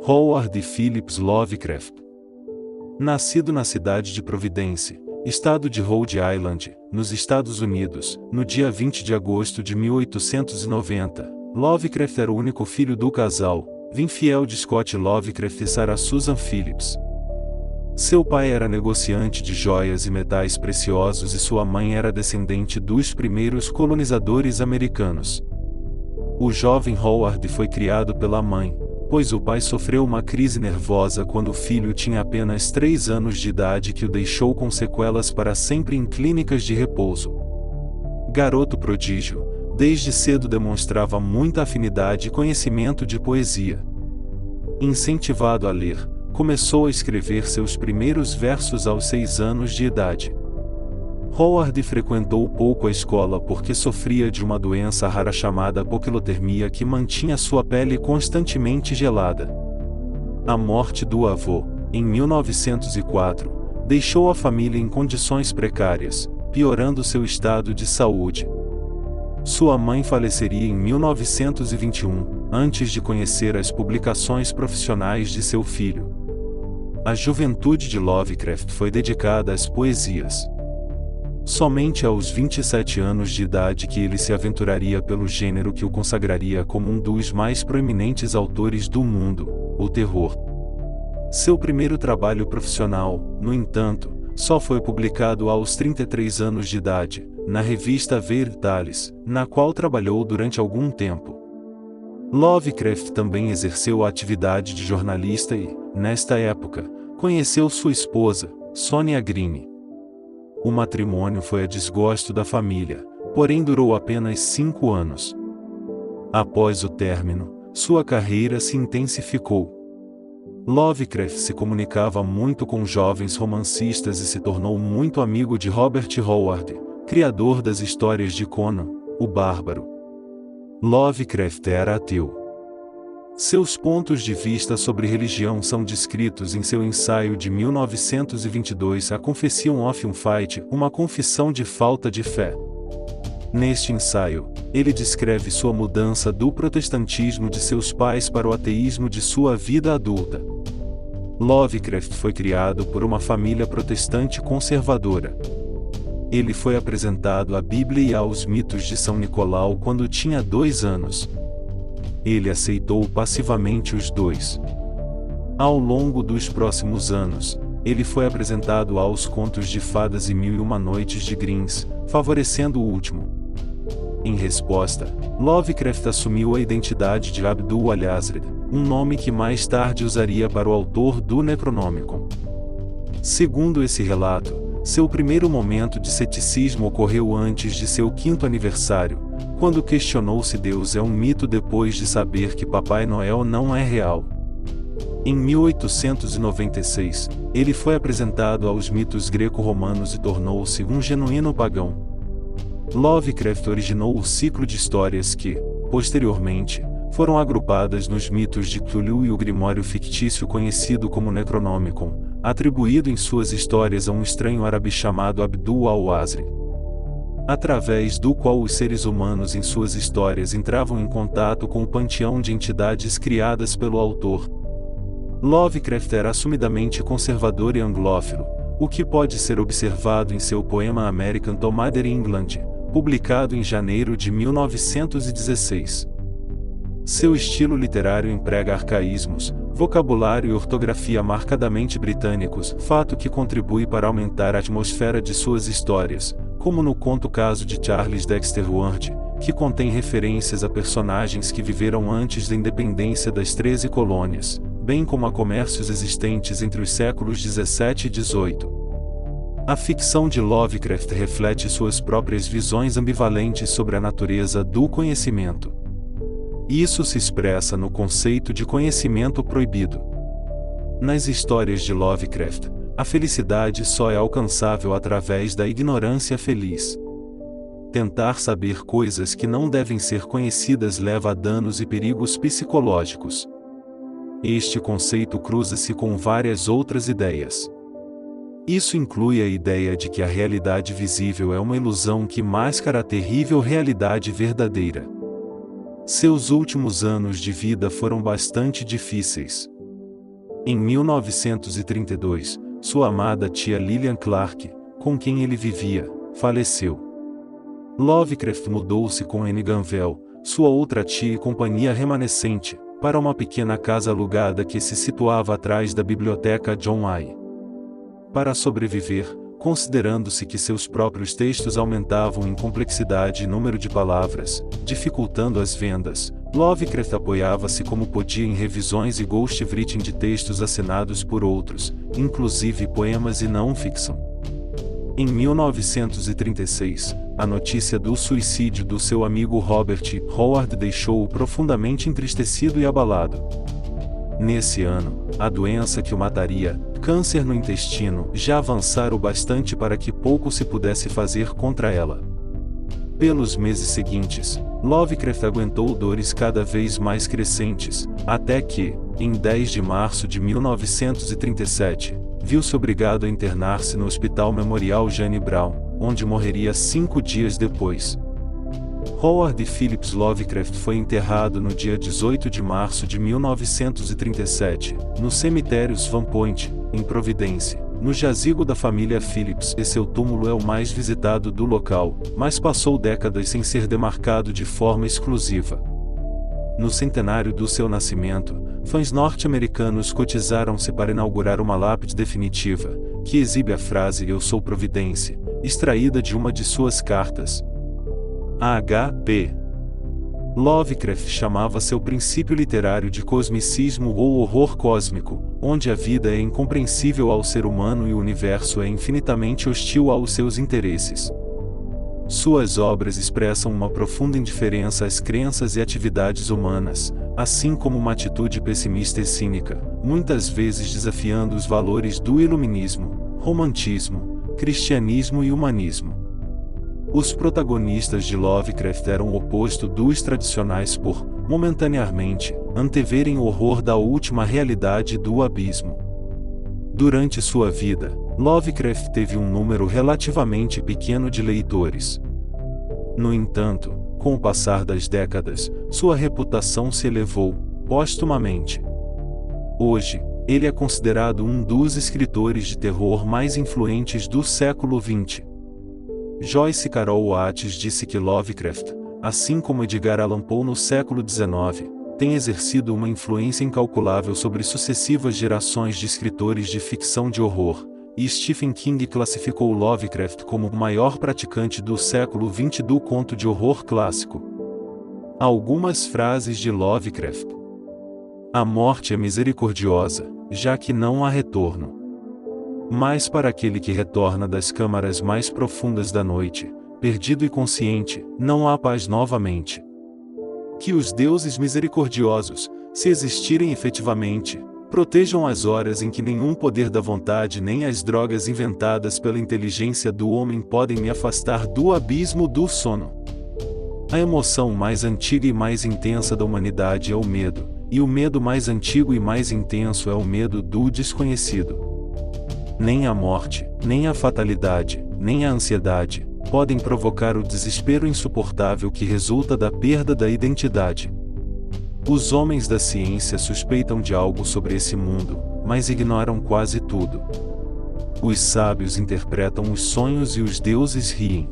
Howard Phillips Lovecraft. Nascido na cidade de Providence, estado de Rhode Island, nos Estados Unidos, no dia 20 de agosto de 1890, Lovecraft era o único filho do casal, Winfield Scott Lovecraft e Sarah Susan Phillips. Seu pai era negociante de joias e metais preciosos e sua mãe era descendente dos primeiros colonizadores americanos. O jovem Howard foi criado pela mãe, pois o pai sofreu uma crise nervosa quando o filho tinha apenas 3 anos de idade que o deixou com sequelas para sempre em clínicas de repouso. Garoto prodígio, desde cedo demonstrava muita afinidade e conhecimento de poesia. Incentivado a ler, começou a escrever seus primeiros versos aos 6 anos de idade. Howard frequentou pouco a escola porque sofria de uma doença rara chamada poquilotermia que mantinha sua pele constantemente gelada. A morte do avô, em 1904, deixou a família em condições precárias, piorando seu estado de saúde. Sua mãe faleceria em 1921, antes de conhecer as publicações profissionais de seu filho. A juventude de Lovecraft foi dedicada às poesias. Somente aos 27 anos de idade que ele se aventuraria pelo gênero que o consagraria como um dos mais proeminentes autores do mundo, o terror. Seu primeiro trabalho profissional, no entanto, só foi publicado aos 33 anos de idade, na revista Veritalis, na qual trabalhou durante algum tempo. Lovecraft também exerceu a atividade de jornalista e, nesta época, conheceu sua esposa, Sonia Green. O matrimônio foi a desgosto da família, porém durou apenas 5 anos. Após o término, sua carreira se intensificou. Lovecraft se comunicava muito com jovens romancistas e se tornou muito amigo de Robert Howard, criador das histórias de Conan, o Bárbaro. Lovecraft era ateu. Seus pontos de vista sobre religião são descritos em seu ensaio de 1922 A Confession of Unfaith, uma confissão de falta de fé. Neste ensaio, ele descreve sua mudança do protestantismo de seus pais para o ateísmo de sua vida adulta. Lovecraft foi criado por uma família protestante conservadora. Ele foi apresentado à Bíblia e aos mitos de São Nicolau quando tinha 2 anos. Ele aceitou passivamente os dois. Ao longo dos próximos anos, ele foi apresentado aos contos de fadas e 1001 Noites de Greens, favorecendo o último. Em resposta, Lovecraft assumiu a identidade de Abdul Al-Yazred, um nome que mais tarde usaria para o autor do Necronomicon. Segundo esse relato, seu primeiro momento de ceticismo ocorreu antes de seu 5º aniversário, quando questionou se Deus é um mito depois de saber que Papai Noel não é real. Em 1896, ele foi apresentado aos mitos greco-romanos e tornou-se um genuíno pagão. Lovecraft originou o ciclo de histórias que, posteriormente, foram agrupadas nos mitos de Cthulhu e o grimório fictício conhecido como Necronomicon, atribuído em suas histórias a um estranho árabe chamado Abdul al-Wazri, através do qual os seres humanos em suas histórias entravam em contato com o panteão de entidades criadas pelo autor. Lovecraft era assumidamente conservador e anglófilo, o que pode ser observado em seu poema American to Mother England, publicado em janeiro de 1916. Seu estilo literário emprega arcaísmos, vocabulário e ortografia marcadamente britânicos, fato que contribui para aumentar a atmosfera de suas histórias, como no conto Caso de Charles Dexter Ward, que contém referências a personagens que viveram antes da independência das 13 colônias, bem como a comércios existentes entre os séculos 17 e 18. A ficção de Lovecraft reflete suas próprias visões ambivalentes sobre a natureza do conhecimento. Isso se expressa no conceito de conhecimento proibido. Nas histórias de Lovecraft, a felicidade só é alcançável através da ignorância feliz. Tentar saber coisas que não devem ser conhecidas leva a danos e perigos psicológicos. Este conceito cruza-se com várias outras ideias. Isso inclui a ideia de que a realidade visível é uma ilusão que mascara a terrível realidade verdadeira. Seus últimos anos de vida foram bastante difíceis. Em 1932, sua amada tia Lillian Clark, com quem ele vivia, faleceu. Lovecraft mudou-se com Anne Ganvell, sua outra tia e companhia remanescente, para uma pequena casa alugada que se situava atrás da biblioteca John I. Para sobreviver, considerando-se que seus próprios textos aumentavam em complexidade e número de palavras, dificultando as vendas, Lovecraft apoiava-se como podia em revisões e ghostwriting de textos assinados por outros, inclusive poemas e não-ficção. Em 1936, a notícia do suicídio do seu amigo Robert Howard deixou-o profundamente entristecido e abalado. Nesse ano, a doença que o mataria, câncer no intestino, já avançara o bastante para que pouco se pudesse fazer contra ela. Pelos meses seguintes, Lovecraft aguentou dores cada vez mais crescentes, até que, em 10 de março de 1937, viu-se obrigado a internar-se no Hospital Memorial Jane Brown, onde morreria 5 dias depois. Howard Phillips Lovecraft foi enterrado no dia 18 de março de 1937, no cemitério Swan Point, em Providência, no jazigo da família Phillips, e seu túmulo é o mais visitado do local, mas passou décadas sem ser demarcado de forma exclusiva. No centenário do seu nascimento, fãs norte-americanos cotizaram-se para inaugurar uma lápide definitiva, que exibe a frase "Eu sou Providência", extraída de uma de suas cartas. H.P. Lovecraft chamava seu princípio literário de cosmicismo ou horror cósmico, onde a vida é incompreensível ao ser humano e o universo é infinitamente hostil aos seus interesses. Suas obras expressam uma profunda indiferença às crenças e atividades humanas, assim como uma atitude pessimista e cínica, muitas vezes desafiando os valores do iluminismo, romantismo, cristianismo e humanismo. Os protagonistas de Lovecraft eram o oposto dos tradicionais por, momentaneamente, anteverem o horror da última realidade do abismo. Durante sua vida, Lovecraft teve um número relativamente pequeno de leitores. No entanto, com o passar das décadas, sua reputação se elevou, póstumamente. Hoje, ele é considerado um dos escritores de terror mais influentes do século XX. Joyce Carol Oates disse que Lovecraft, assim como Edgar Allan Poe no século XIX, tem exercido uma influência incalculável sobre sucessivas gerações de escritores de ficção de horror, e Stephen King classificou Lovecraft como o maior praticante do século XX do conto de horror clássico. Algumas frases de Lovecraft. A morte é misericordiosa, já que não há retorno. Mas para aquele que retorna das câmaras mais profundas da noite, perdido e consciente, não há paz novamente. Que os deuses misericordiosos, se existirem efetivamente, protejam as horas em que nenhum poder da vontade nem as drogas inventadas pela inteligência do homem podem me afastar do abismo do sono. A emoção mais antiga e mais intensa da humanidade é o medo, e o medo mais antigo e mais intenso é o medo do desconhecido. Nem a morte, nem a fatalidade, nem a ansiedade, podem provocar o desespero insuportável que resulta da perda da identidade. Os homens da ciência suspeitam de algo sobre esse mundo, mas ignoram quase tudo. Os sábios interpretam os sonhos e os deuses riem.